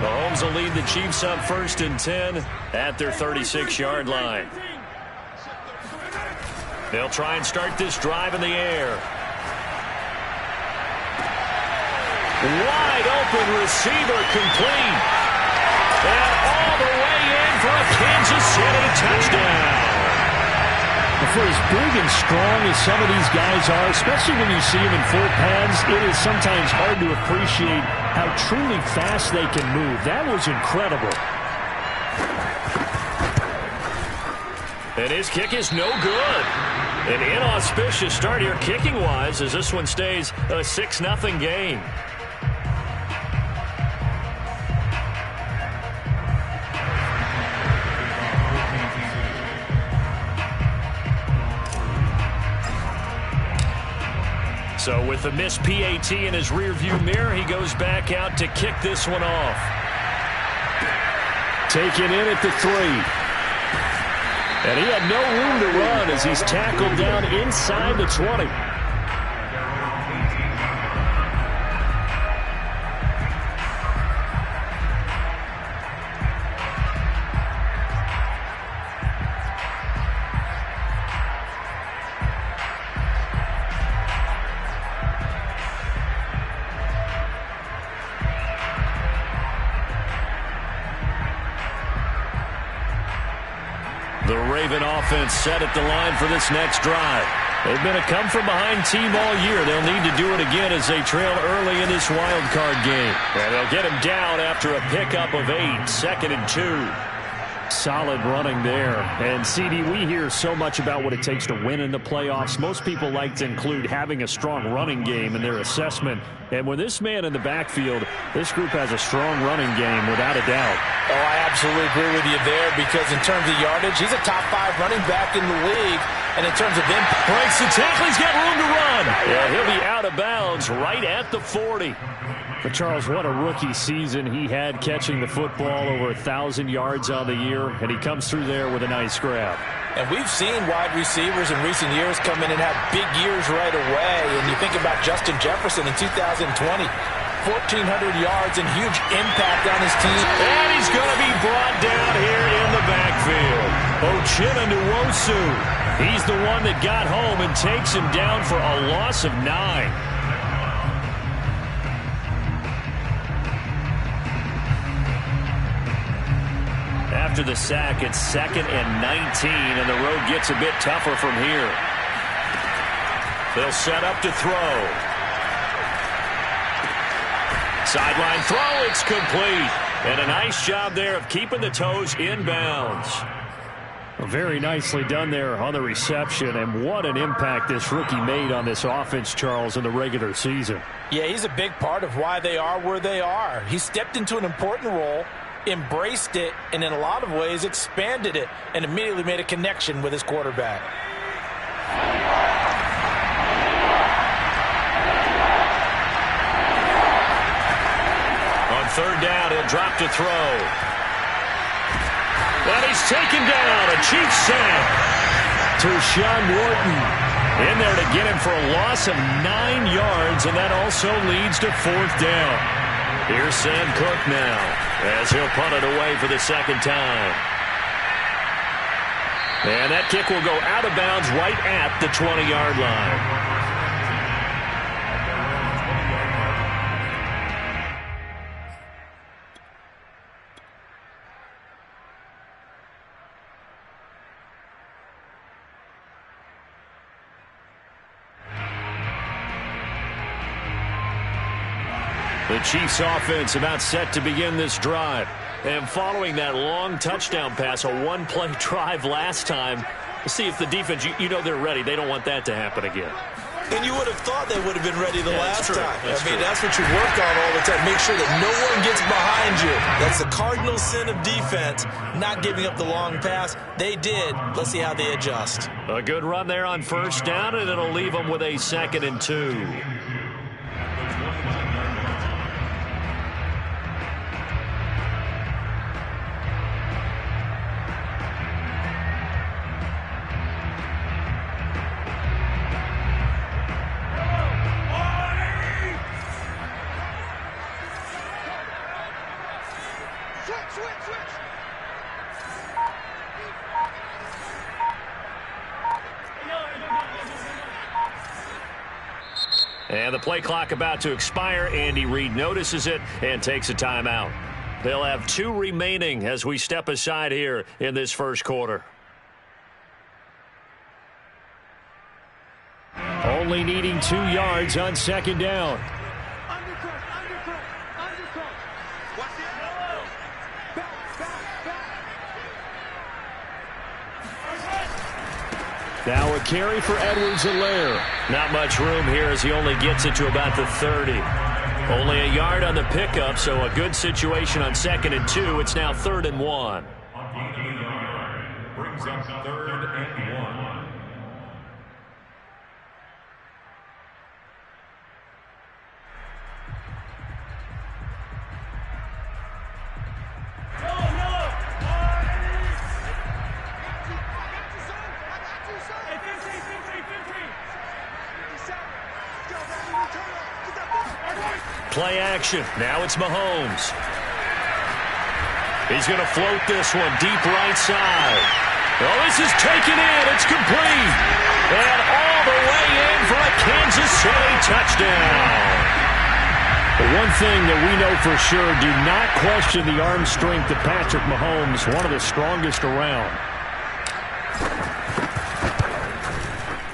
Mahomes will lead the Chiefs up 1st and 10 at their 36-yard line. They'll try and start this drive in the air. Wide open receiver complete. And all the way in for a Kansas City touchdown. For as big and strong as some of these guys are, especially when you see them in full pads, it is sometimes hard to appreciate how truly fast they can move. That was incredible. And his kick is no good. An inauspicious start here kicking-wise as this one stays a 6-0 game. So with the missed PAT in his rearview mirror, he goes back out to kick this one off. Taken in at the 3. And he had no room to run as he's tackled down inside the 20. The Raven offense set at the line for this next drive. They've been a come-from-behind team all year. They'll need to do it again as they trail early in this wild card game. And they'll get him down after a pickup of 8, 2nd and 2. Solid running there. And, CD, we hear so much about what it takes to win in the playoffs. Most people like to include having a strong running game in their assessment. And with this man in the backfield, this group has a strong running game without a doubt. Oh, I absolutely agree with you there because in terms of yardage, he's a top 5 running back in the league. And in terms of impact, breaks the tackle, he's got room to run. Yeah, he'll be out of bounds right at the 40. But, Charles, what a rookie season he had catching the football, over 1,000 yards on the year, and he comes through there with a nice grab. And we've seen wide receivers in recent years come in and have big years right away. And you think about Justin Jefferson in 2020, 1,400 yards and huge impact on his team. And he's going to be brought down here in the backfield. Uchenna Nwosu. He's the one that got home and takes him down for a loss of 9. After the sack, it's 2nd and 19, and the road gets a bit tougher from here. They'll set up to throw. Sideline throw, it's complete. And a nice job there of keeping the toes inbounds. Very nicely done there on the reception, and what an impact this rookie made on this offense, Charles, in the regular season. Yeah, he's a big part of why they are where they are. He stepped into an important role, embraced it, and in a lot of ways expanded it, and immediately made a connection with his quarterback. On 3rd down, he'll drop to throw. And he's taken down, a Chiefs sack. Tershawn Wharton in there to get him for a loss of 9 yards, and that also leads to 4th down. Here's Sam Cook now, as he'll punt it away for the 2nd time. And that kick will go out of bounds right at the 20-yard line. The Chiefs offense about set to begin this drive. And following that long touchdown pass, a one-play drive last time, see if the defense, you know they're ready. They don't want that to happen again. And you would have thought they would have been ready the last time. That's that's what you work on all the time. Make sure that no one gets behind you. That's the cardinal sin of defense, not giving up the long pass. They did. Let's see how they adjust. A good run there on 1st down, and it'll leave them with a 2nd and 2. And the play clock about to expire. Andy Reid notices it and takes a timeout. They'll have 2 remaining as we step aside here in this first quarter. Only needing 2 yards on second down. Now a carry for Edwards-Helaire. Not much room here as he only gets it to about the 30. Only a yard on the pickup, so a good situation on 2nd and 2. It's now 3rd and 1. Brings up 3rd and 1. Play action. Now it's Mahomes. He's going to float this one deep right side. Oh, this is taken in. It's complete. And all the way in for a Kansas City touchdown. The one thing that we know for sure, do not question the arm strength of Patrick Mahomes, one of the strongest around.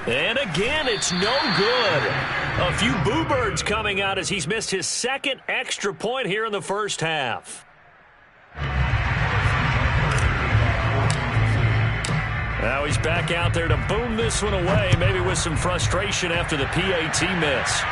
And again, it's no good. A few boo birds coming out as he's missed his 2nd extra point here in the first half. Now he's back out there to boom this one away, maybe with some frustration after the PAT miss.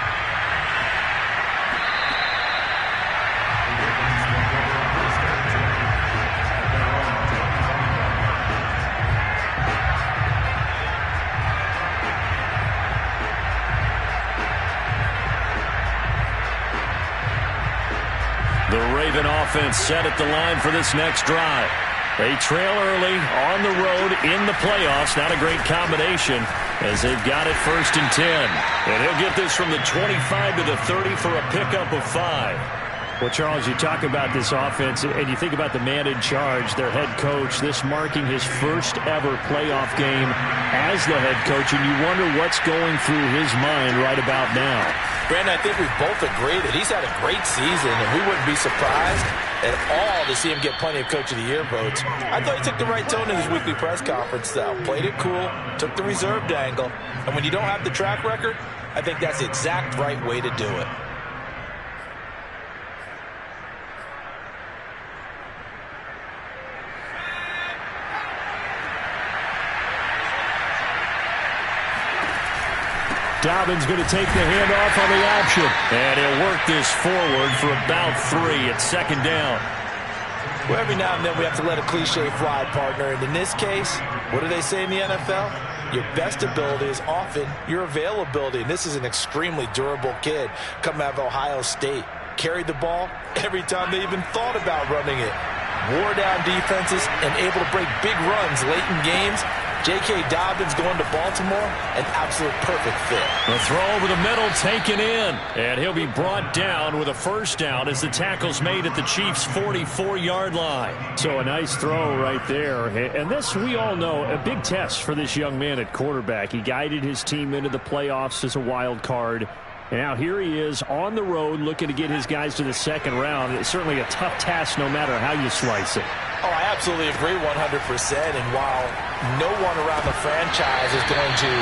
The Raven offense set at the line for this next drive. They trail early on the road in the playoffs. Not a great combination as they've got it 1st and 10. And he'll get this from the 25 to the 30 for a pickup of 5. Well, Charles, you talk about this offense, and you think about the man in charge, their head coach, this marking his first ever playoff game as the head coach, and you wonder what's going through his mind right about now. Brandon, I think we both agree that he's had a great season, and we wouldn't be surprised at all to see him get plenty of Coach of the Year votes. I thought he took the right tone in his weekly press conference, though. Played it cool, took the reserved angle, and when you don't have the track record, I think that's the exact right way to do it. Dobbins going to take the handoff on the option. And he'll work this forward for about 3 at 2nd down. Well, every now and then we have to let a cliche fly, partner. And in this case, what do they say in the NFL? Your best ability is often your availability. And this is an extremely durable kid coming out of Ohio State. Carried the ball every time they even thought about running it. Wore down defenses and able to break big runs late in games. J.K. Dobbins going to Baltimore, an absolute perfect fit. The throw over the middle taken in. And he'll be brought down with a 1st down as the tackle's made at the Chiefs' 44-yard line. So a nice throw right there. And this, we all know, a big test for this young man at quarterback. He guided his team into the playoffs as a wild card. And now here he is on the road looking to get his guys to the 2nd round. It's certainly a tough task no matter how you slice it. Oh, I absolutely agree 100%. And while no one around the franchise is going to,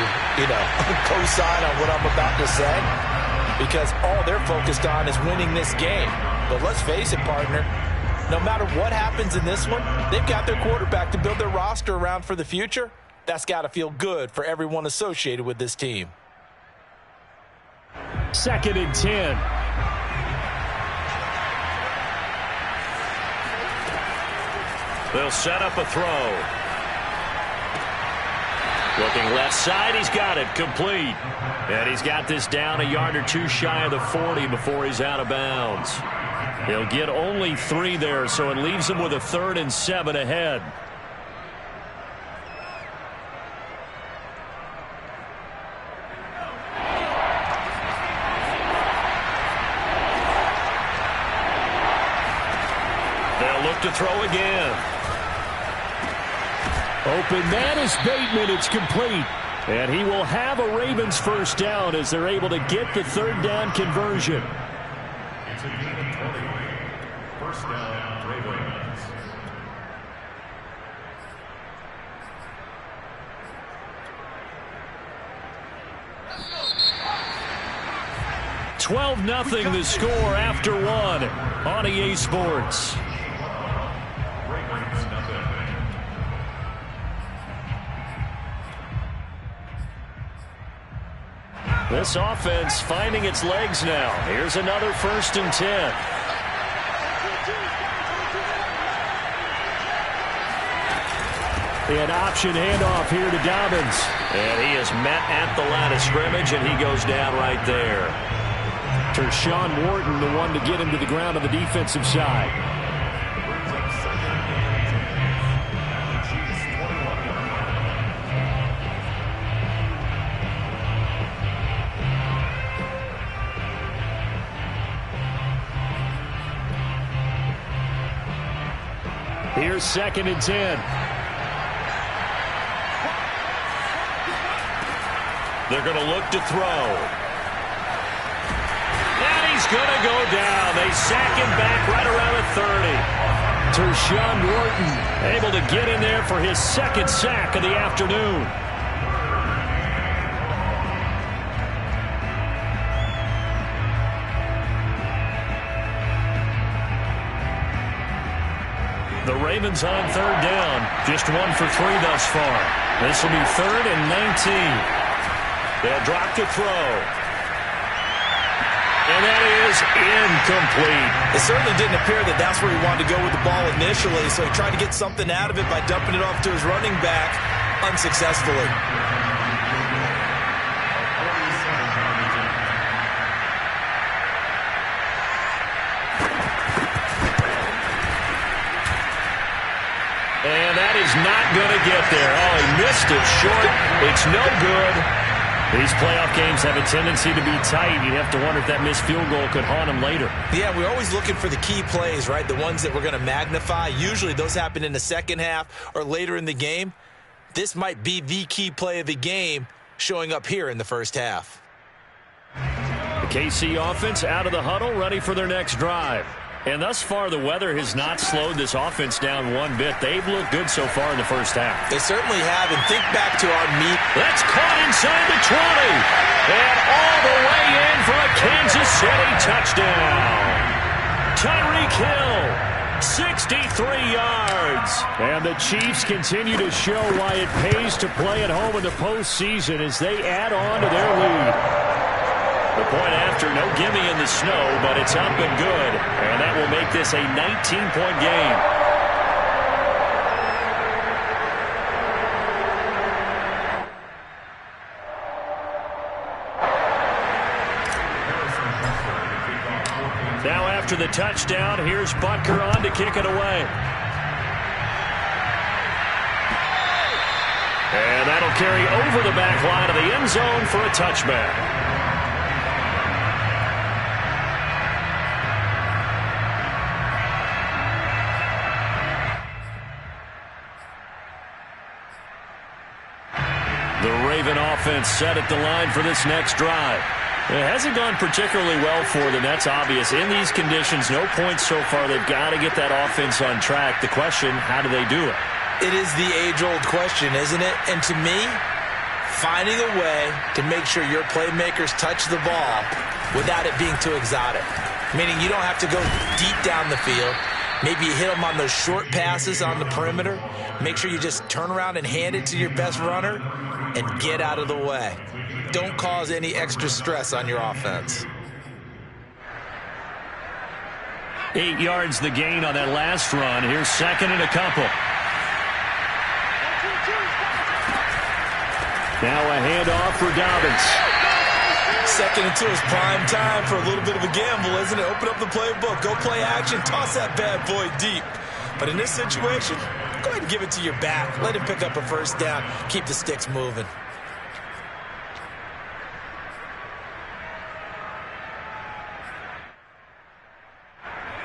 co-sign on what I'm about to say, because all they're focused on is winning this game. But let's face it, partner, no matter what happens in this one, they've got their quarterback to build their roster around for the future. That's got to feel good for everyone associated with this team. 2nd and 10. They'll set up a throw. Looking left side, he's got it complete. And he's got this down a yard or 2 shy of the 40 before he's out of bounds. He'll get only 3 there, so it leaves him with a 3rd and 7 ahead. to throw again. Open man is Bateman. It's complete. And he will have a Ravens first down as they're able to get the third down conversion. It's a gain of 20. First down, Ravens. $12-0 the score after one on EA Sports. Ravens, nothing. This offense finding its legs now. Here's another 1st and 10. An option handoff here to Dobbins. And he is met at the line of scrimmage, and he goes down right there. Tershawn Wharton, the one to get him to the ground on the defensive side. Brings up second and 10 at the Chiefs' 21-yard line. Here's 2nd and 10. They're going to look to throw. And he's going to go down. They sack him back right around the 30. Tershawn Wharton Able to get in there for his 2nd sack of the afternoon. The Ravens on 3rd down. Just 1 for 3 thus far. This will be 3rd and 19. They'll drop to throw. And that is incomplete. It certainly didn't appear that that's where he wanted to go with the ball initially, so he tried to get something out of it by dumping it off to his running back unsuccessfully. And that is not going to get there. Oh, he missed it short. It's no good. These playoff games have a tendency to be tight. You have to wonder if that missed field goal could haunt him later. Yeah, we're always looking for the key plays, right? The ones that we're going to magnify. Usually those happen in the second half or later in the game. This might be the key play of the game showing up here in the first half. The KC offense out of the huddle, ready for their next drive. And thus far, the weather has not slowed this offense down one bit. They've looked good so far in the first half. They certainly have. And think back to our meet. That's caught inside the 20. And all the way in for a Kansas City touchdown. Tyreek Hill, 63 yards. And the Chiefs continue to show why it pays to play at home in the postseason as they add on to their lead. The point after, no gimme in the snow, but it's up and good. And that will make this a 19-point game. Now after the touchdown, here's Butker on to kick it away. And that'll carry over the back line of the end zone for a touchback. The Raven offense set at the line for this next drive. It hasn't gone particularly well for them. That's obvious. In these conditions, no points so far. They've got to get that offense on track. The question, how do they do it? It is the age-old question, isn't it? And to me, finding a way to make sure your playmakers touch the ball without it being too exotic. Meaning you don't have to go deep down the field. Maybe you hit them on those short passes on the perimeter. Make sure you just turn around and hand it to your best runner and get out of the way. Don't cause any extra stress on your offense. 8 yards the gain on that last run. Here's 2nd and a couple. Now a handoff for Dobbins. 2nd and 2 is prime time for a little bit of a gamble, isn't it? Open up the playbook. Go play action. Toss that bad boy deep. But in this situation, go ahead and give it to your back. Let him pick up a first down. Keep the sticks moving.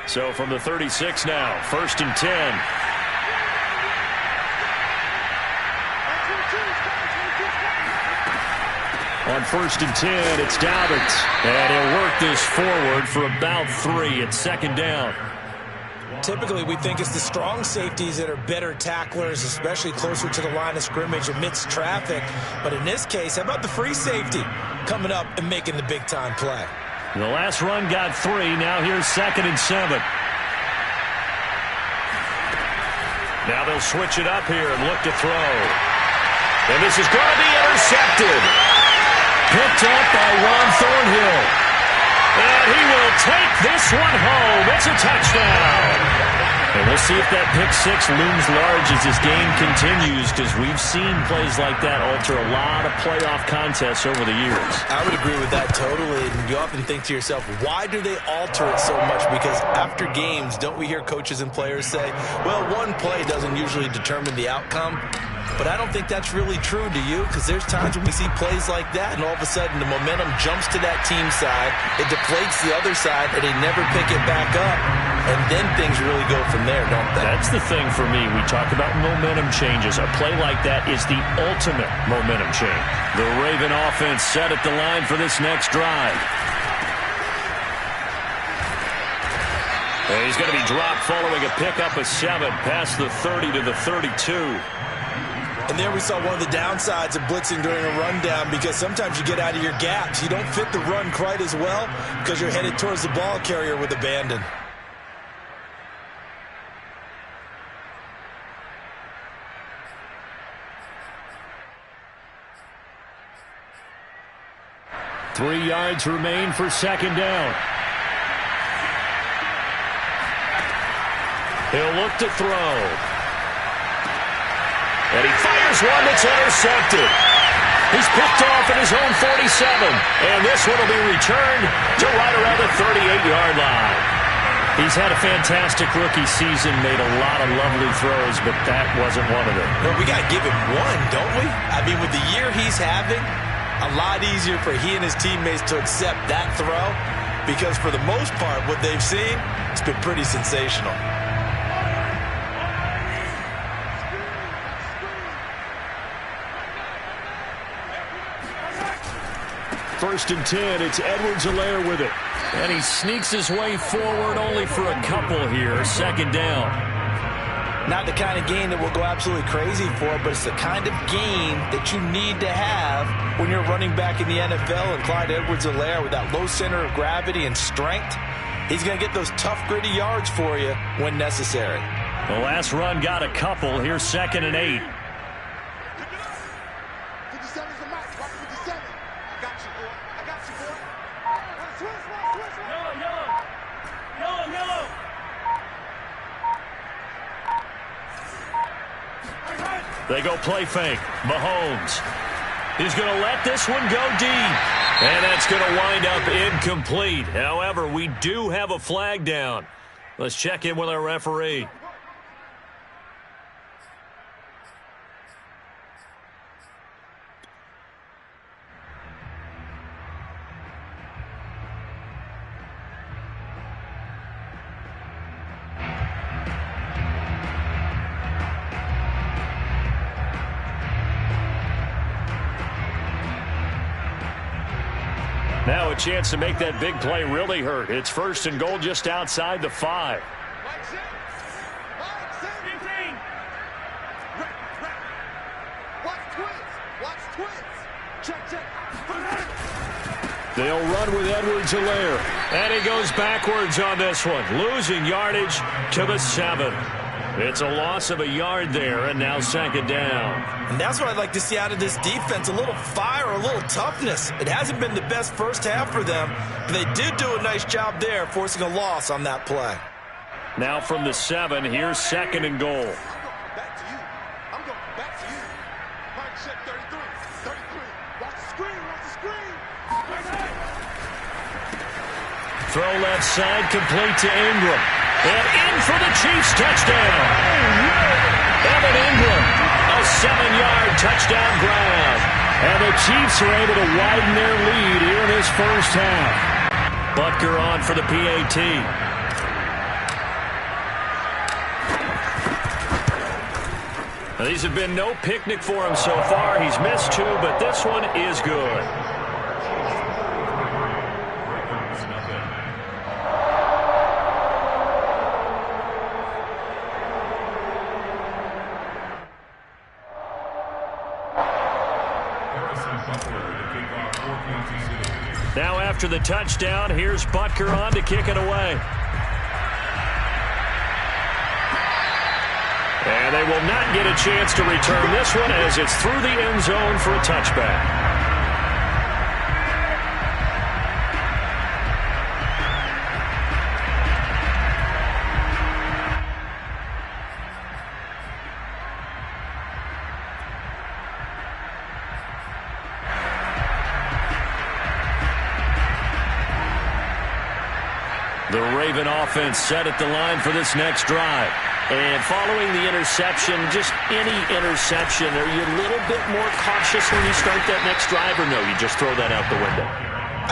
So from the 36 now, 1st and 10. On 1st and 10, it's Dobbins. And he'll work this forward for about 3. It's 2nd down. Typically, we think it's the strong safeties that are better tacklers, especially closer to the line of scrimmage amidst traffic. But in this case, how about the free safety coming up and making the big-time play? The last run got 3. Now here's 2nd and 7. Now they'll switch it up here and look to throw. And this is going to be intercepted. Picked up by Ron Thornhill. And he will take this one home. It's a touchdown. And we'll see if that pick six looms large as this game continues, because we've seen plays like that alter a lot of playoff contests over the years. I would agree with that totally. And you often think to yourself, why do they alter it so much? Because after games, don't we hear coaches and players say, well, one play doesn't usually determine the outcome? But I don't think that's really true, do you? Because there's times when we see plays like that, and all of a sudden the momentum jumps to that team side, it deflates the other side, and they never pick it back up. And then things really go from there, don't they? That's the thing for me. We talk about momentum changes. A play like that is the ultimate momentum change. The Raven offense set at the line for this next drive. And he's going to be dropped following a pickup of 7 past the 30 to the 32. And there we saw one of the downsides of blitzing during a rundown, because sometimes you get out of your gaps. You don't fit the run quite as well because you're headed towards the ball carrier with abandon. Three yards remain for 2nd down. He'll look to throw. And he fires one that's intercepted. He's picked off at his own 47. And this one will be returned to right around the 38-yard line. He's had a fantastic rookie season, made a lot of lovely throws, but that wasn't one of them. Well, we got to give him one, don't we? I mean, with the year he's having, a lot easier for he and his teammates to accept that throw, because for the most part, what they've seen, it's been pretty sensational. First and 10, it's Edwards-Helaire with it. And he sneaks his way forward only for a couple here. 2nd down. Not the kind of gain that we'll go absolutely crazy for, but it's the kind of gain that you need to have when you're running back in the NFL. And Clyde Edwards-Helaire, with that low center of gravity and strength, he's going to get those tough, gritty yards for you when necessary. The last run got a couple. Here's 2nd and 8. They go play fake. Mahomes. He's going to let this one go deep. And that's going to wind up incomplete. However, we do have a flag down. Let's check in with our referee. Now a chance to make that big play really hurt. It's 1st and goal just outside the 5. They'll run with Edwards-Helaire. And he goes backwards on this one, losing yardage to the 7. It's a loss of a yard there, and now 2nd down. And that's what I'd like to see out of this defense, a little fire, a little toughness. It hasn't been the best first half for them, but they did do a nice job there, forcing a loss on that play. Now from the 7, here's 2nd and goal. Back to you. I'm going back to you. Mike, check 33. 33. Watch the screen. Watch the screen. Throw left side, complete to Ingram. And in for the Chiefs touchdown. Evan Ingram, a 7-yard touchdown grab. And the Chiefs are able to widen their lead here in this first half. Butker on for the PAT. These have been no picnic for him so far. He's missed 2, but this one is good. Now after the touchdown, here's Butker on to kick it away. And they will not get a chance to return this one as it's through the end zone for a touchback. The Raven offense set at the line for this next drive. And following the interception, just any interception, are you a little bit more cautious when you start that next drive, or no, you just throw that out the window?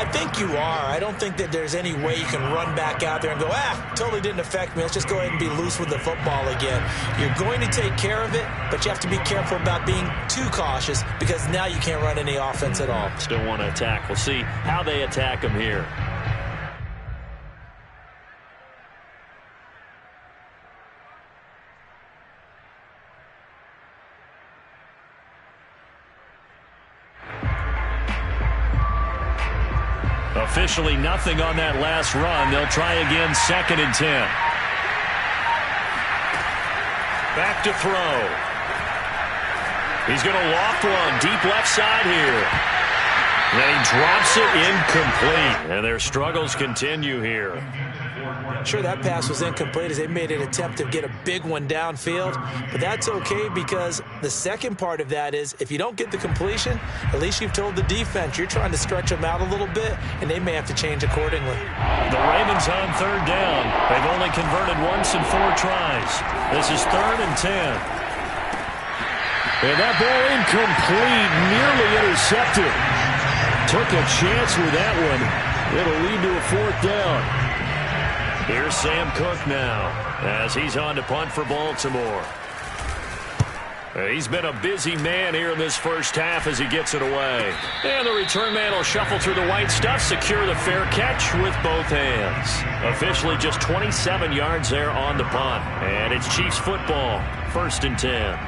I think you are. I don't think that there's any way you can run back out there and go, totally didn't affect me. Let's just go ahead and be loose with the football again. You're going to take care of it, but you have to be careful about being too cautious because now you can't run any offense at all. Still want to attack. We'll see how they attack them here. Officially nothing on that last run. They'll try again, 2nd and 10. Back to throw. He's going to loft one deep left side here. And he drops it incomplete. And their struggles continue here. Sure, that pass was incomplete as they made an attempt to get a big one downfield. But that's okay because the second part of that is if you don't get the completion, at least you've told the defense you're trying to stretch them out a little bit, and they may have to change accordingly. The Ravens on 3rd down. They've only converted once in 4 tries. This is 3rd and 10. And that ball incomplete, nearly intercepted. Took a chance with that one. It'll lead to a 4th down. Here's Sam Cook now as he's on to punt for Baltimore. He's been a busy man here in this first half as he gets it away. And the return man will shuffle through the white stuff, secure the fair catch with both hands. Officially just 27 yards there on the punt. And it's Chiefs football, 1st and 10.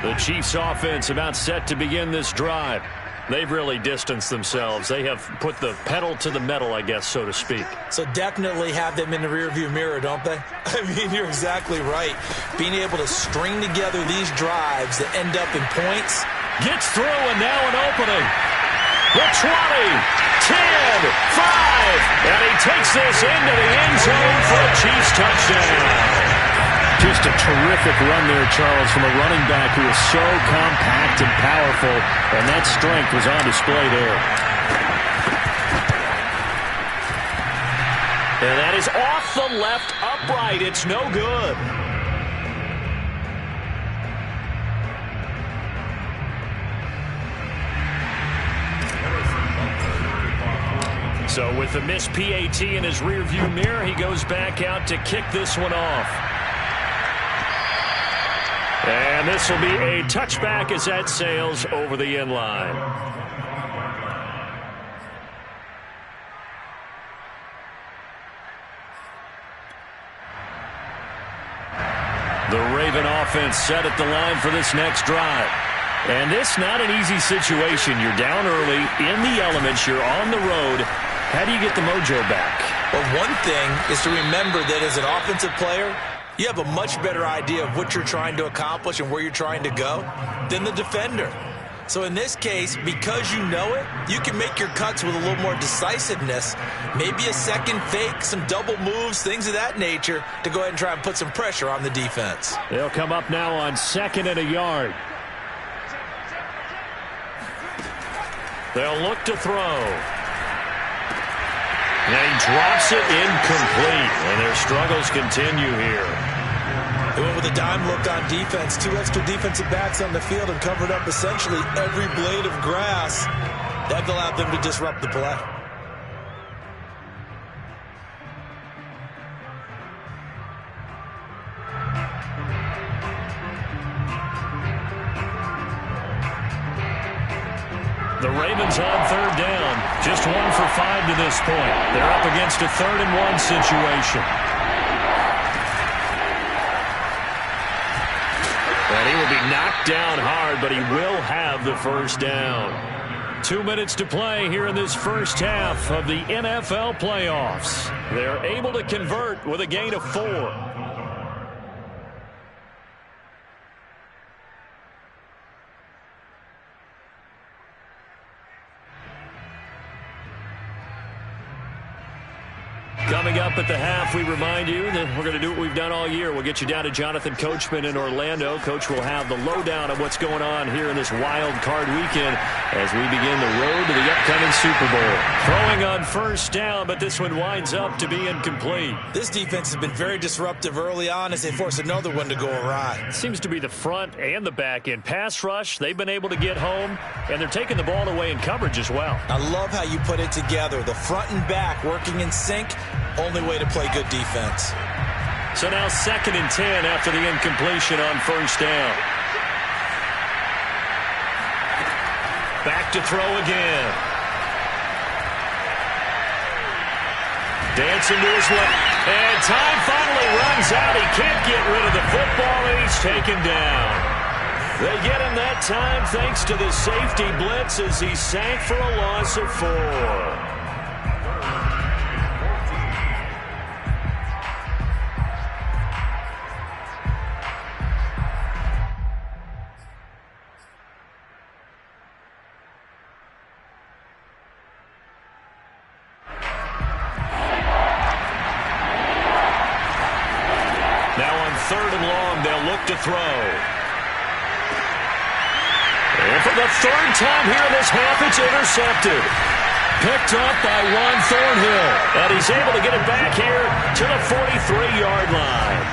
The Chiefs offense about set to begin this drive. They've really distanced themselves. They have put the pedal to the metal, I guess, so to speak. So definitely have them in the rearview mirror, don't they? I mean, you're exactly right. Being able to string together these drives that end up in points. Gets through and now an opening. The 20, 10, 5, and he takes this into the end zone for a Chiefs touchdown. Just a terrific run there, Charles, from a running back who is so compact and powerful, and that strength was on display there. And that is off the left upright. It's no good. So with the missed PAT in his rearview mirror, he goes back out to kick this one off. And this will be a touchback as that sails over the end line. The Raven offense set at the line for this next drive. And this not an easy situation. You're down early, in the elements, you're on the road. How do you get the mojo back? Well, one thing is to remember that as an offensive player, you have a much better idea of what you're trying to accomplish and where you're trying to go than the defender. So in this case, because you know it, you can make your cuts with a little more decisiveness. Maybe a second fake, some double moves, things of that nature to go ahead and try and put some pressure on the defense. They'll come up now on 2nd and a yard. They'll look to throw. And he drops it incomplete. And their struggles continue here. They went with a dime look on defense. 2 extra defensive backs on the field and covered up essentially every blade of grass. That allowed them to disrupt the play. The Ravens on third down. Just 1 for 5 to this point. They're up against a 3rd-and-1 situation. And he will be knocked down hard, but he will have the first down. 2 minutes to play here in this first half of the NFL playoffs. They're able to convert with a gain of 4. Coming up at the half, we remind you that we're going to do what we've done all year. We'll get you down to Jonathan Coachman in Orlando. Coach will have the lowdown of what's going on here in this wild card weekend as we begin the road to the upcoming Super Bowl. Throwing on first down, but this one winds up to be incomplete. This defense has been very disruptive early on as they force another one to go awry. Seems to be the front and the back end. Pass rush, they've been able to get home, and they're taking the ball away in coverage as well. I love how you put it together. The front and back working in sync. Only way to play good defense. So now 2nd and 10 after the incompletion on first down. Back to throw again. Dancing to his left. And time finally runs out. He can't get rid of the football, and he's taken down. They get him that time thanks to the safety blitz as he sank for a loss of 4. To throw. And for the 3rd time here in this half, it's intercepted. Picked up by Juan Thornhill. And he's able to get it back here to the 43-yard line.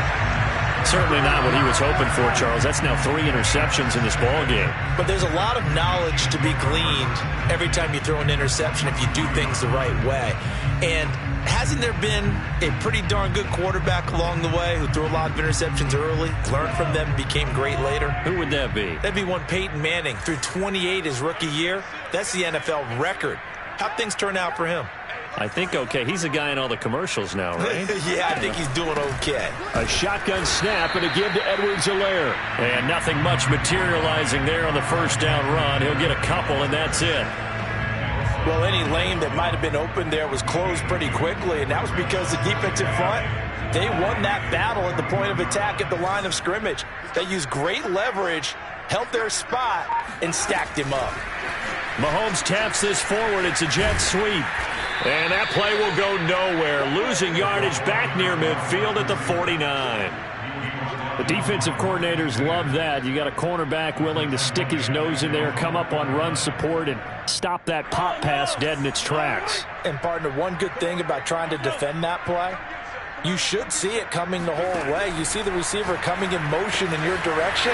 Certainly not what he was hoping for, Charles. That's now 3 interceptions in this ball game. But there's a lot of knowledge to be gleaned every time you throw an interception if you do things the right way. And hasn't there been a pretty darn good quarterback along the way who threw a lot of interceptions early, learned from them, became great later? Who would that be? That'd be one Peyton Manning. Threw 28 his rookie year. That's the NFL record. How'd things turn out for him? I think okay. He's a guy in all the commercials now, right? Yeah, I think he's doing okay. A shotgun snap and a give to Edwards-Helaire. And nothing much materializing there on the first down run. He'll get a couple, and that's it. Well, any lane that might have been open there was closed pretty quickly, and that was because the defensive front, they won that battle at the point of attack at the line of scrimmage. They used great leverage, held their spot, and stacked him up. Mahomes taps this forward. It's a jet sweep. And that play will go nowhere. Losing yardage back near midfield at the 49. The defensive coordinators love that. You got a cornerback willing to stick his nose in there, come up on run support, and stop that pop pass dead in its tracks. And, partner, one good thing about trying to defend that play, you should see it coming the whole way. You see the receiver coming in motion in your direction.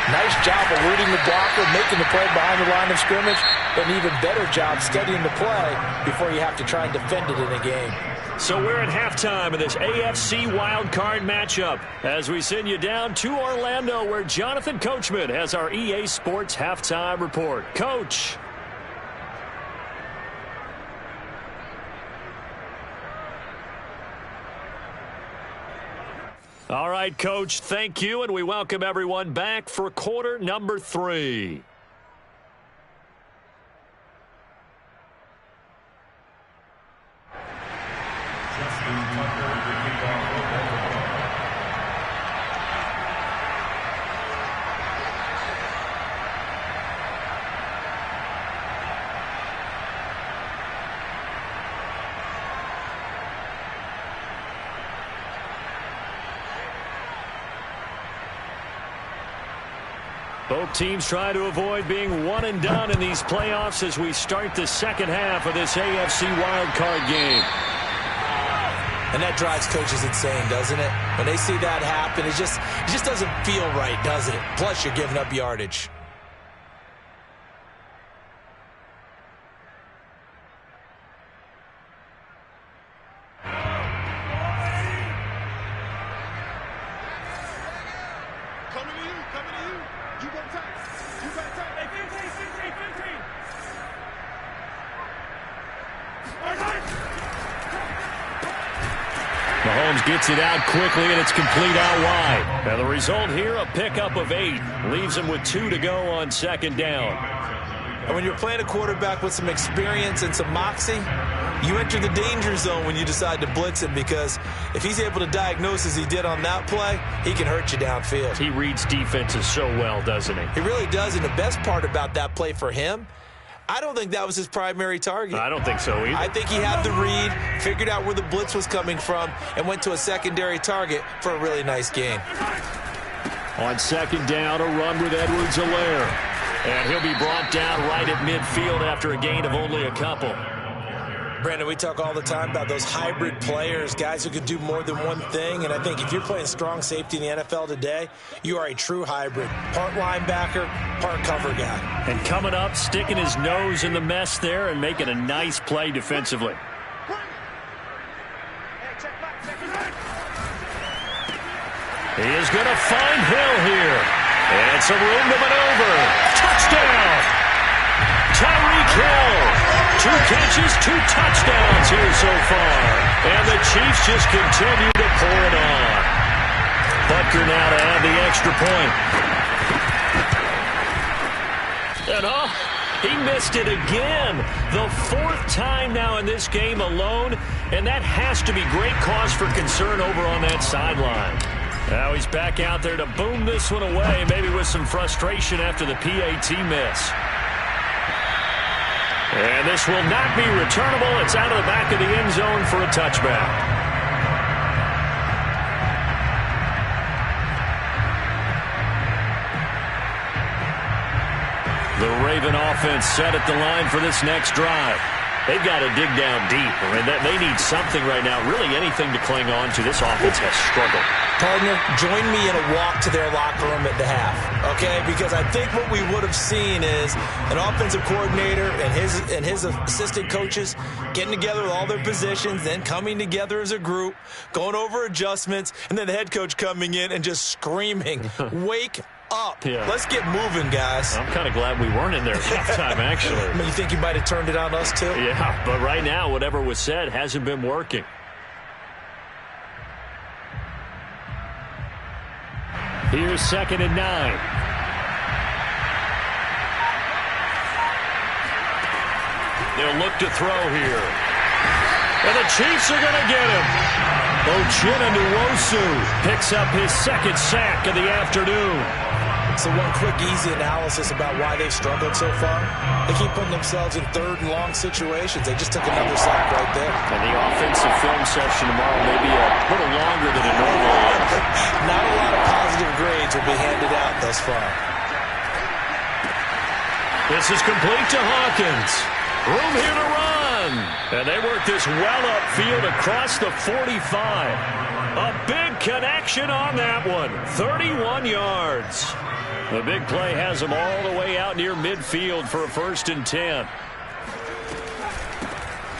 Nice job eluding the blocker, making the play behind the line of scrimmage. An even better job studying the play before you have to try and defend it in a game. So we're at halftime of this AFC wildcard matchup as we send you down to Orlando where Jonathan Coachman has our EA Sports halftime report. Coach. All right, Coach, thank you, and we welcome everyone back for quarter number 3. Both teams try to avoid being one and done in these playoffs as we start the second half of this AFC wildcard game. And that drives coaches insane, doesn't it? When they see that happen, it just doesn't feel right, does it? Plus, you're giving up yardage. Mahomes gets it out quickly, and it's complete out wide. And the result here, a pickup of 8. Leaves him with 2 to go on second down. And when you're playing a quarterback with some experience and some moxie, you enter the danger zone when you decide to blitz him, because if he's able to diagnose as he did on that play, he can hurt you downfield. He reads defenses so well, doesn't he? He really does, and the best part about that play for him, I don't think that was his primary target. I don't think so either. I think he had the read, figured out where the blitz was coming from, and went to a secondary target for a really nice gain. On second down, a run with Edwards-Helaire. And he'll be brought down right at midfield after a gain of only a couple. Brandon, we talk all the time about those hybrid players, guys who could do more than one thing. And I think if you're playing strong safety in the NFL today, you are a true hybrid. Part linebacker, part cover guy. And coming up, sticking his nose in the mess there and making a nice play defensively. He is going to find Hill here. And some room to maneuver. Touchdown! Tyreek Hill. 2 catches, 2 touchdowns here so far. And the Chiefs just continue to pour it on. Butker now to add the extra point. And he missed it again. The 4th time now in this game alone. And that has to be great cause for concern over on that sideline. Now he's back out there to boom this one away, maybe with some frustration after the PAT miss. And this will not be returnable. It's out of the back of the end zone for a touchback. The Raven offense set at the line for this next drive. They've got to dig down deep. I mean, they need something right now, really anything to cling on to. This offense has struggled. Partner, join me in a walk to their locker room at the half, okay? Because I think what we would have seen is an offensive coordinator and his assistant coaches getting together with all their positions, then coming together as a group, going over adjustments, and then the head coach coming in and just screaming, wake up. Yeah. Let's get moving, guys. I'm kind of glad we weren't in there at halftime, actually. I mean, you think you might have turned it on us, too? Yeah, but right now, whatever was said hasn't been working. Here's 2nd and 9. They'll look to throw here. And the Chiefs are going to get him. Uchenna picks up his 2nd sack of the afternoon. So one quick, easy analysis about why they've struggled so far. They keep putting themselves in 3rd and long situations. They just took another sack right there. And the offensive film session tomorrow may be a little longer than it normally is. Not a lot of positive grades will be handed out thus far. This is complete to Hawkins. Room here to run. And they work this well upfield across the 45. A big connection on that one. 31 yards. The big play has them all the way out near midfield for a 1st and 10.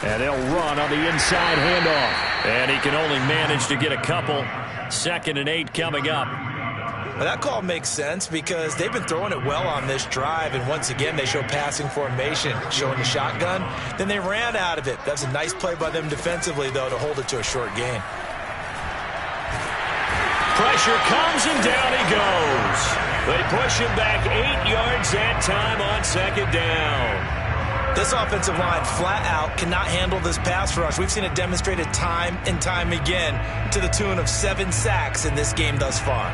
And they'll run on the inside handoff. And he can only manage to get a couple. 2nd and 8 coming up. Well, that call makes sense because they've been throwing it well on this drive. And once again, they show passing formation, showing the shotgun. Then they ran out of it. That's a nice play by them defensively, though, to hold it to a short gain. Pressure comes and down he goes. They push him back 8 yards that time on 2nd down. This offensive line flat out cannot handle this pass rush. We've seen it demonstrated time and time again to the tune of 7 sacks in this game thus far.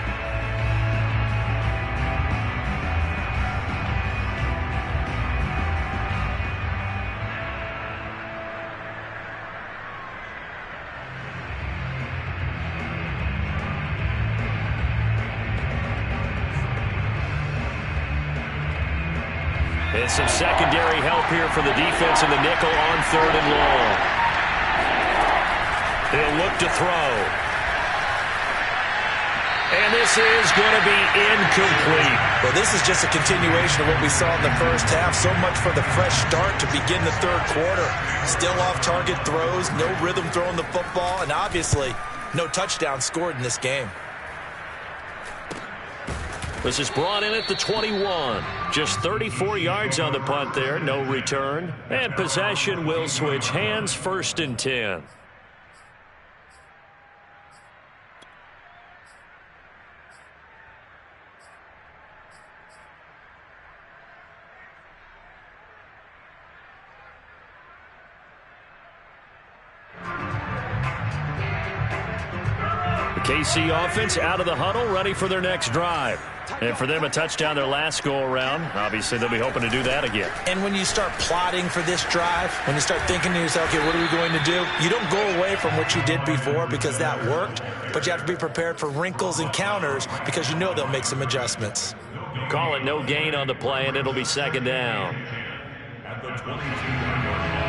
And some secondary help here for the defense in the nickel on 3rd and long. They'll look to throw. And this is going to be incomplete. Well, this is just a continuation of what we saw in the first half. So much for the fresh start to begin the 3rd quarter. Still off-target throws, no rhythm throwing the football, and obviously no touchdown scored in this game. This is brought in at the 21. Just 34 yards on the punt there. No return. And possession will switch hands, 1st and 10. KC offense out of the huddle, ready for their next drive. And for them, a touchdown their last go-around. Obviously, they'll be hoping to do that again. And when you start plotting for this drive, when you start thinking to yourself, okay, what are we going to do? You don't go away from what you did before because that worked, but you have to be prepared for wrinkles and counters because you know they'll make some adjustments. Call it no gain on the play, and it'll be 2nd down. At the 22-yard line.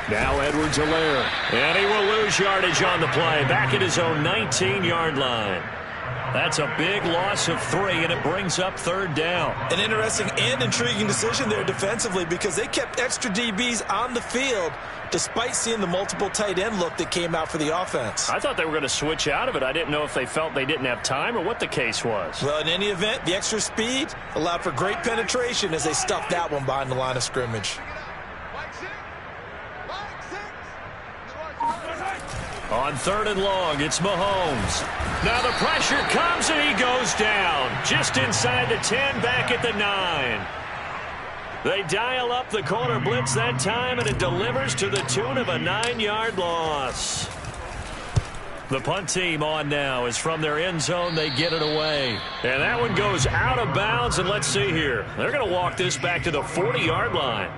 Now Edwards-Helaire, and he will lose yardage on the play. Back at his own 19-yard line. That's a big loss of 3, and it brings up 3rd down. An interesting and intriguing decision there defensively because they kept extra DBs on the field despite seeing the multiple tight end look that came out for the offense. I thought they were going to switch out of it. I didn't know if they felt they didn't have time or what the case was. Well, in any event, the extra speed allowed for great penetration as they stuffed that one behind the line of scrimmage. On 3rd and long, it's Mahomes. Now the pressure comes and he goes down. Just inside the 10, back at the 9. They dial up the corner blitz that time, and it delivers to the tune of a 9-yard loss. The punt team on now is from their end zone. They get it away. And that one goes out of bounds, and let's see here. They're going to walk this back to the 40-yard line.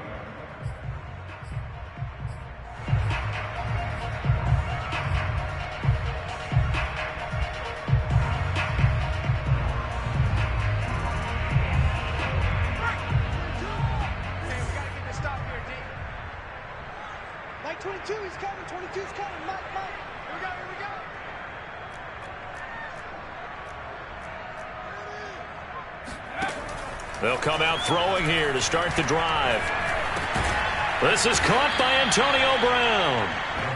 They'll come out throwing here to start the drive. This is caught by Antonio Brown.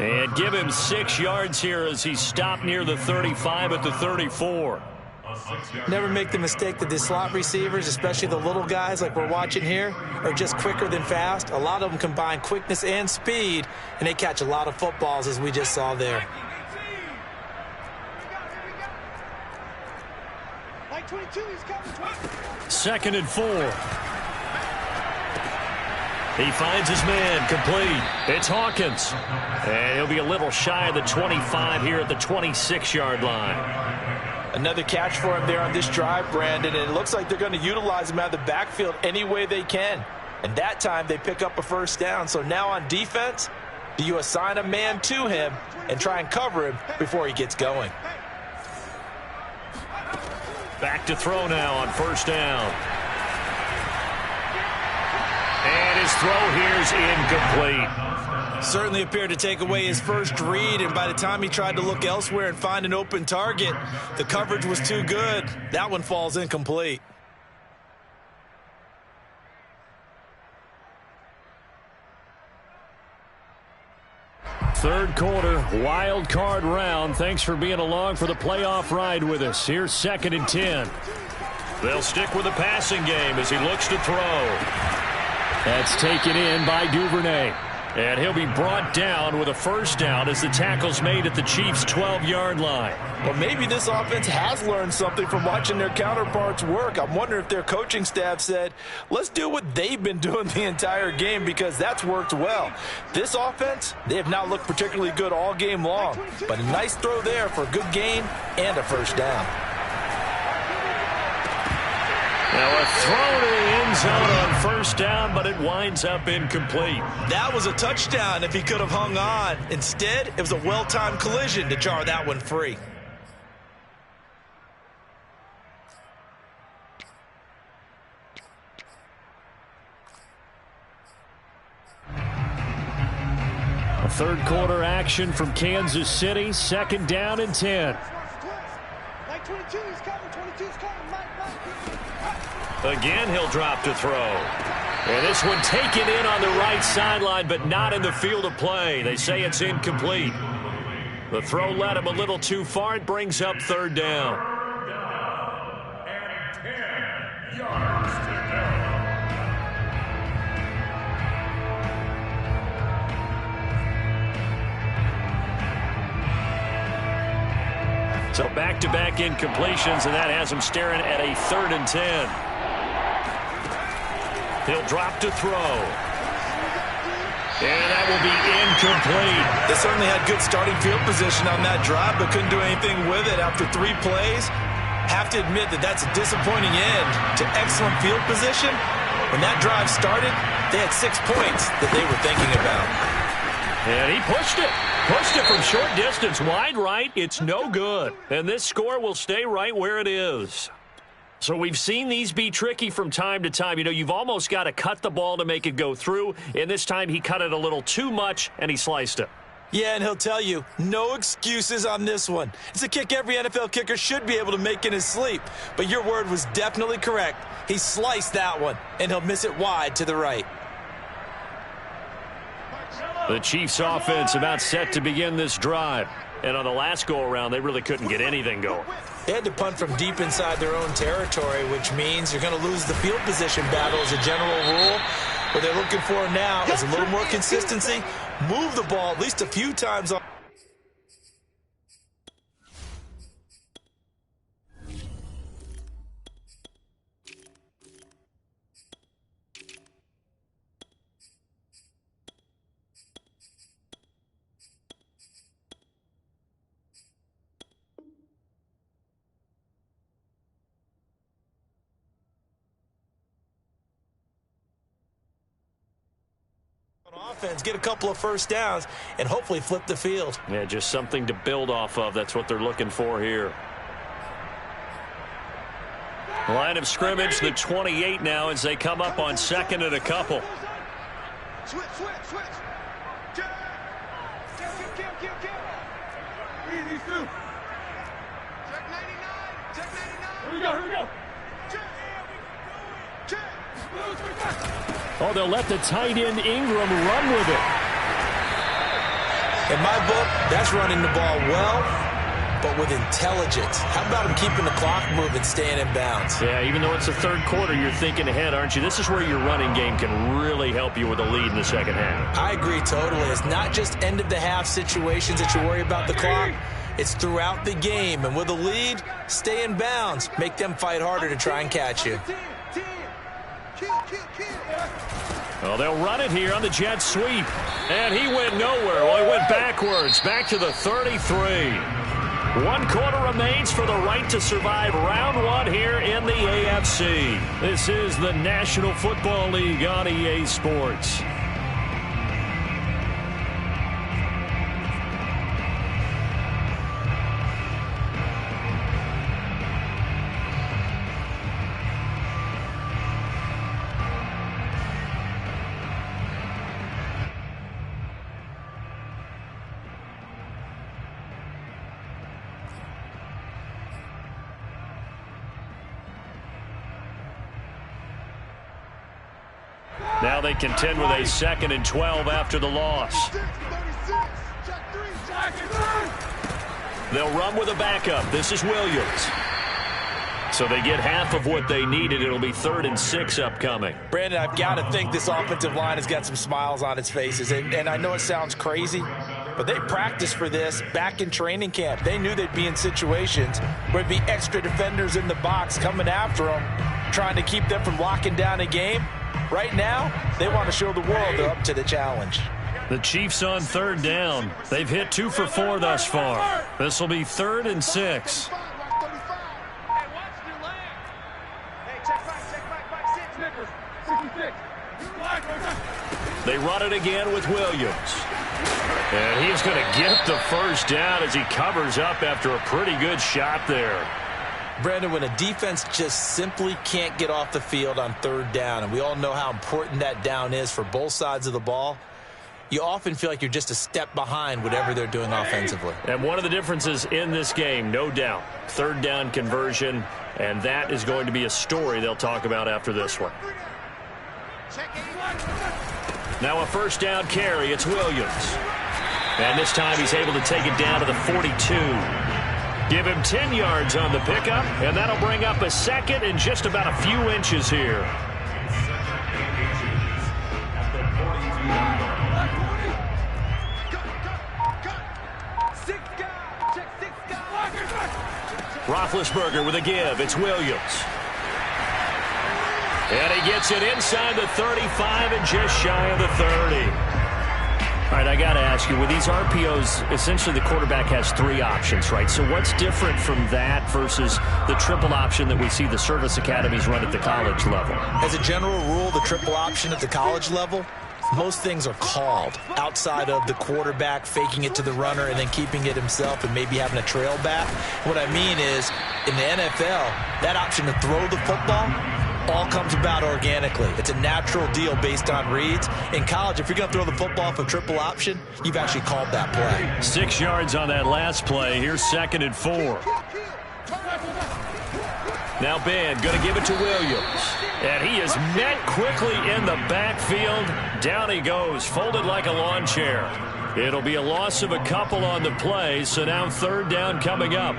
And give him 6 yards here as he stopped near the 35 at the 34. Never make the mistake that the slot receivers, especially the little guys like we're watching here, are just quicker than fast. A lot of them combine quickness and speed, and they catch a lot of footballs as we just saw there. 2nd and 4. He finds his man complete. It's Hawkins. And he'll be a little shy of the 25 here at the 26-yard line. Another catch for him there on this drive, Brandon, and it looks like they're going to utilize him out of the backfield any way they can. And that time they pick up a 1st down. So now on defense, do you assign a man to him and try and cover him before he gets going? Back to throw now on 1st down. And his throw here's incomplete. Certainly appeared to take away his first read, and by the time he tried to look elsewhere and find an open target, the coverage was too good. That one falls incomplete. Third quarter, wild card round. Thanks for being along for the playoff ride with us. Here's 2nd and 10. They'll stick with the passing game as he looks to throw. That's taken in by Duvernay. And he'll be brought down with a 1st down as the tackle's made at the Chiefs' 12-yard line. Well, maybe this offense has learned something from watching their counterparts work. I'm wondering if their coaching staff said, let's do what they've been doing the entire game because that's worked well. This offense, they have not looked particularly good all game long, but a nice throw there for a good gain and a 1st down. Now a throw to the end zone on 1st down, but it winds up incomplete. That was a touchdown if he could have hung on. Instead, it was a well-timed collision to jar that one free. A third quarter action from Kansas City, 2nd down and 10. Again, he'll drop to throw. And this one taken in on the right sideline, but not in the field of play. They say it's incomplete. The throw led him a little too far. It brings up third down. And 10 yards to So back-to-back incompletions, and that has him staring at a 3rd and 10. He'll drop to throw. And that will be incomplete. They certainly had good starting field position on that drive, but couldn't do anything with it after 3 plays. Have to admit that that's a disappointing end to excellent field position. When that drive started, they had 6 points that they were thinking about. And he pushed it. Pushed it from short distance, wide right. It's no good. And this score will stay right where it is. So we've seen these be tricky from time to time. You know, you've almost got to cut the ball to make it go through. And this time he cut it a little too much, and he sliced it. Yeah, and he'll tell you, no excuses on this one. It's a kick every NFL kicker should be able to make in his sleep. But your word was definitely correct. He sliced that one, and he'll miss it wide to the right. The Chiefs offense about set to begin this drive. And on the last go-around, they really couldn't get anything going. They had to punt from deep inside their own territory, which means you're going to lose the field position battle as a general rule. What they're looking for now is a little more consistency. Move the ball at least a few times on. Offense, get a couple of first downs, and hopefully flip the field. Yeah, just something to build off of. That's what they're looking for here. Line of scrimmage, the 28 now as they come up on 2nd and a couple. Switch. Check 99. Here we go. Oh, they'll let the tight end Ingram run with it. In my book, that's running the ball well, but with intelligence. How about him keeping the clock moving, staying in bounds? Yeah, even though it's the 3rd quarter, you're thinking ahead, aren't you? This is where your running game can really help you with a lead in the 2nd half. I agree totally. It's not just end-of-the-half situations that you worry about the clock. It's throughout the game. And with a lead, stay in bounds. Make them fight harder to try and catch you. Well, they'll run it here on the jet sweep. And he went nowhere. Well, he went backwards, back to the 33. 1 quarter remains for the right to survive round 1 here in the AFC. This is the National Football League on EA Sports. Now they contend with a 2nd and 12 after the loss. They'll run with a backup. This is Williams. So they get half of what they needed. It'll be 3rd and 6 upcoming. Brandon, I've got to think this offensive line has got some smiles on its faces. And I know it sounds crazy, but they practiced for this back in training camp. They knew they'd be in situations where there'd be extra defenders in the box coming after them, trying to keep them from locking down a game. Right now, they want to show the world they're up to the challenge. The Chiefs on 3rd down. They've hit 2 for 4 thus far. This will be 3rd and 6. They run it again with Williams. And he's going to get the first down as he covers up after a pretty good shot there. Brandon, when a defense just simply can't get off the field on 3rd down, and we all know how important that down is for both sides of the ball, you often feel like you're just a step behind whatever they're doing offensively. And one of the differences in this game, no doubt, 3rd down conversion, and that is going to be a story they'll talk about after this one. Now a first down carry. It's Williams. And this time he's able to take it down to the 42. Give him 10 yards on the pickup, and that'll bring up a second and just about a few inches here. Roethlisberger with a give. It's Williams. And he gets it inside the 35 and just shy of the 30. All right, I got to ask you, with these RPOs, essentially the quarterback has three options, right? So what's different from that versus the triple option that we see the service academies run at the college level? As a general rule, the triple option at the college level, most things are called outside of the quarterback faking it to the runner and then keeping it himself and maybe having a trail back. What I mean is, in the NFL, that option to throw the football all comes about organically. It's a natural deal based on reads. In college, if you're going to throw the football off a triple option, you've actually called that play. 6 yards on that last play. Here's 2nd and 4. Now Ben going to give it to Williams. And he is met quickly in the backfield. Down he goes, folded like a lawn chair. It'll be a loss of a couple on the play, so now 3rd down coming up.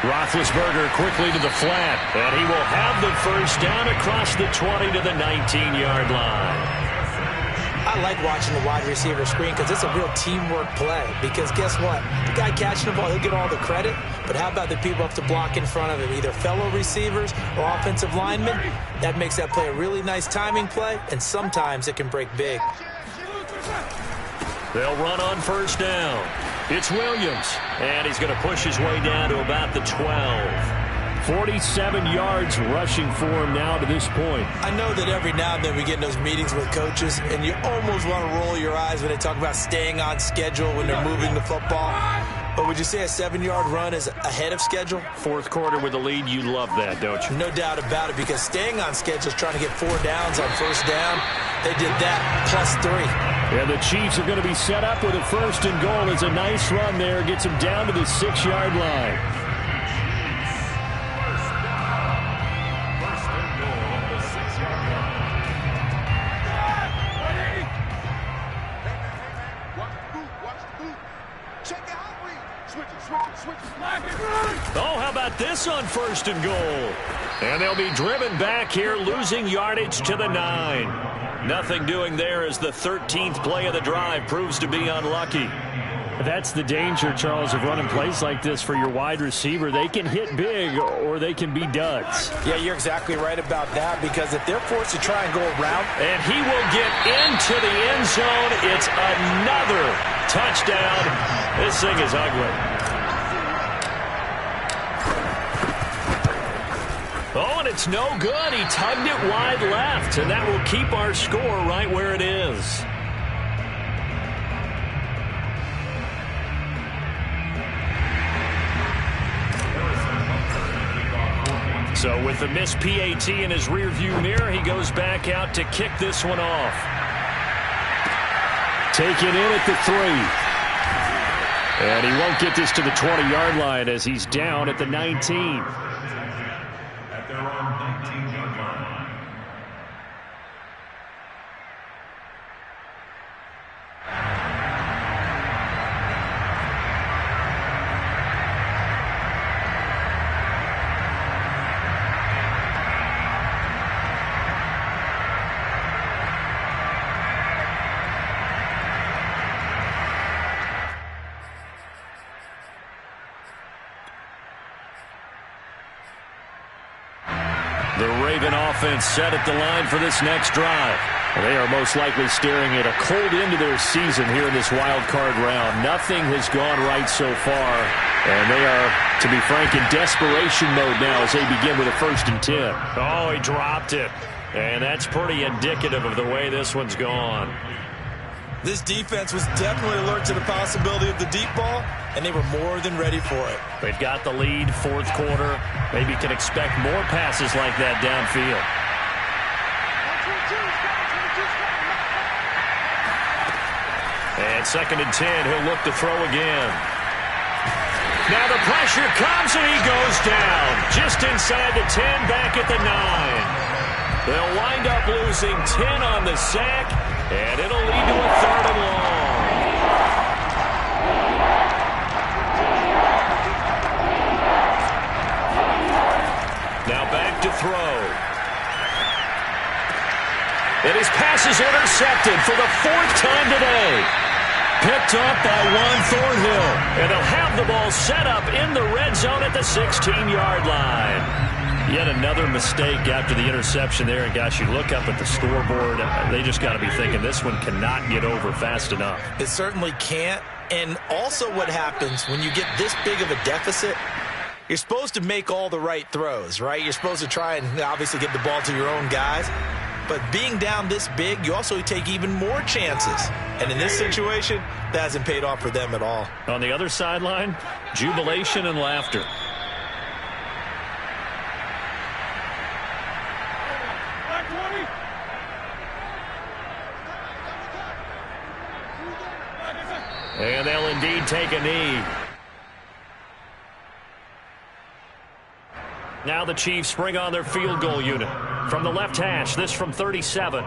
Roethlisberger quickly to the flat, and he will have the first down across the 20 to the 19-yard line. I like watching the wide receiver screen because it's a real teamwork play. Because guess what? The guy catching the ball, he'll get all the credit. But how about the people up to block in front of him, either fellow receivers or offensive linemen? That makes that play a really nice timing play, and sometimes it can break big. They'll run on first down. It's Williams, and he's going to push his way down to about the 12. 47 yards rushing for him now to this point. I know that every now and then we get in those meetings with coaches, and you almost want to roll your eyes when they talk about staying on schedule when they're moving the football. But would you say a 7-yard run is ahead of schedule? 4th quarter with the lead, you love that, don't you? No doubt about it, because staying on schedule is trying to get 4 downs on first down. They did that plus 3. And the Chiefs are going to be set up with a 1st and goal. It's a nice run there. Gets them down to the 6-yard line. Oh, how about this on 1st and goal? And they'll be driven back here, losing yardage to the 9. Nothing doing there as the 13th play of the drive proves to be unlucky. That's the danger, Charles, of running plays like this for your wide receiver. They can hit big or they can be duds. Yeah, you're exactly right about that, because if they're forced to try and go around. And he will get into the end zone. It's another touchdown. This thing is ugly. Oh, and it's no good. He tugged it wide left, and that will keep our score right where it is. So with the missed PAT in his rearview mirror, he goes back out to kick this one off. Taken in at the 3. And he won't get this to the 20-yard line as he's down at the 19. At their own 19-yard line. The Raven offense set at the line for this next drive. They are most likely staring at a cold end to their season here in this wild card round. Nothing has gone right so far, and they are, to be frank, in desperation mode now as they begin with a 1st and 10. Oh, he dropped it. And that's pretty indicative of the way this one's gone. This defense was definitely alert to the possibility of the deep ball, and they were more than ready for it. They've got the lead, 4th quarter. Maybe can expect more passes like that downfield. And 2nd and 10, he'll look to throw again. Now the pressure comes and he goes down. Just inside the 10, back at the 9. They'll wind up losing 10 on the sack, and it'll lead to a 3rd and long. Now back to throw. And his pass is intercepted for the 4th time today. Picked up by Juan Thornhill. And they'll have the ball set up in the red zone at the 16-yard line. Yet another mistake after the interception there. And, gosh, you look up at the scoreboard. They just got to be thinking this one cannot get over fast enough. It certainly can't. And also what happens when you get this big of a deficit, you're supposed to make all the right throws, right? You're supposed to try and obviously get the ball to your own guys. But being down this big, you also take even more chances. And in this situation, that hasn't paid off for them at all. On the other sideline, jubilation and laughter. And they'll indeed take a knee. Now the Chiefs bring on their field goal unit. From the left hash, this from 37.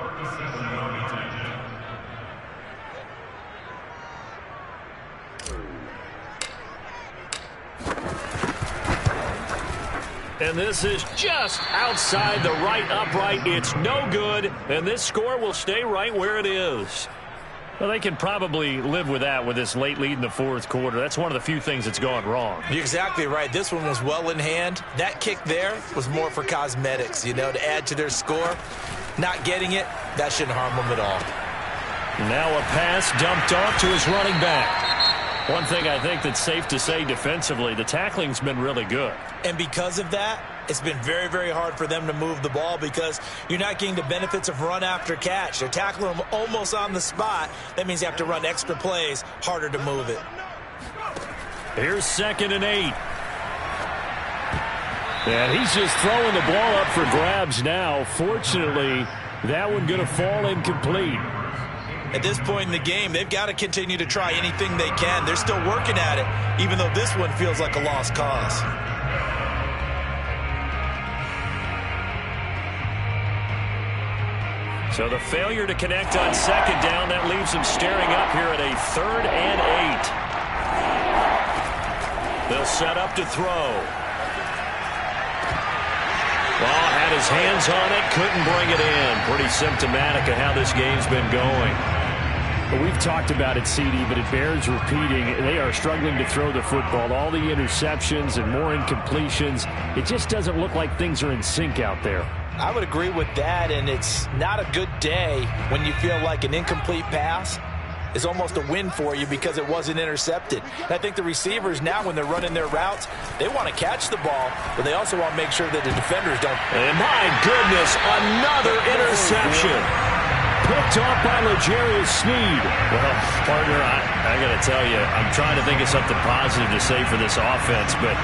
And this is just outside the right upright. It's no good, and this score will stay right where it is. Well, they can probably live with that with this late lead in the 4th quarter. That's one of the few things that's gone wrong. You're exactly right. This one was well in hand. That kick there was more for cosmetics, you know, to add to their score. Not getting it, that shouldn't harm them at all. Now a pass dumped off to his running back. One thing I think that's safe to say defensively, the tackling's been really good. And because of that, it's been very, very hard for them to move the ball because you're not getting the benefits of run after catch. They're tackling them almost on the spot. That means you have to run extra plays, harder to move it. Here's 2nd and 8. And he's just throwing the ball up for grabs now. Fortunately, that one going to fall incomplete. At this point in the game, they've got to continue to try anything they can. They're still working at it, even though this one feels like a lost cause. So the failure to connect on 2nd down, that leaves them staring up here at a 3rd and 8. They'll set up to throw. Well, had his hands on it, couldn't bring it in. Pretty symptomatic of how this game's been going. Well, we've talked about it, CD, but it bears repeating. They are struggling to throw the football. All the interceptions and more incompletions. It just doesn't look like things are in sync out there. I would agree with that, and it's not a good day when you feel like an incomplete pass is almost a win for you because it wasn't intercepted. And I think the receivers now, when they're running their routes, they want to catch the ball, but they also want to make sure that the defenders don't. And my goodness, another interception. Picked off by L'Jarius Sneed. Well, partner, I got to tell you, I'm trying to think of something positive to say for this offense, but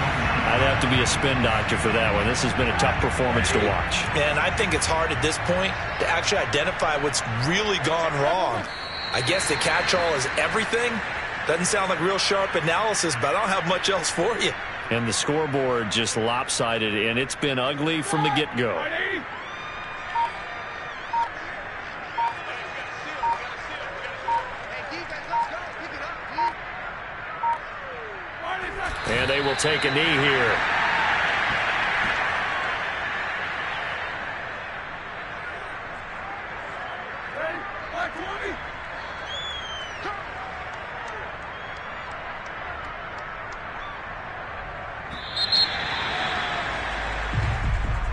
I'd have to be a spin doctor for that one. This has been a tough performance to watch. And I think it's hard at this point to actually identify what's really gone wrong. I guess the catch-all is everything. Doesn't sound like real sharp analysis, but I don't have much else for you. And the scoreboard just lopsided, and it's been ugly from the get-go. And they will take a knee here.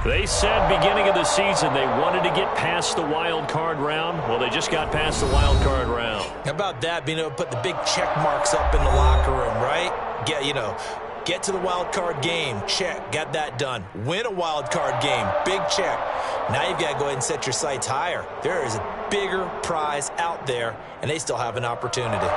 They said beginning of the season they wanted to get past the wild card round. Well, they just got past the wild card round. How about that, being able to put the big check marks up in the locker room, right? Get to the wild card game, check, got that done. Win a wild card game, big check. Now you've got to go ahead and set your sights higher. There is a bigger prize out there, and they still have an opportunity.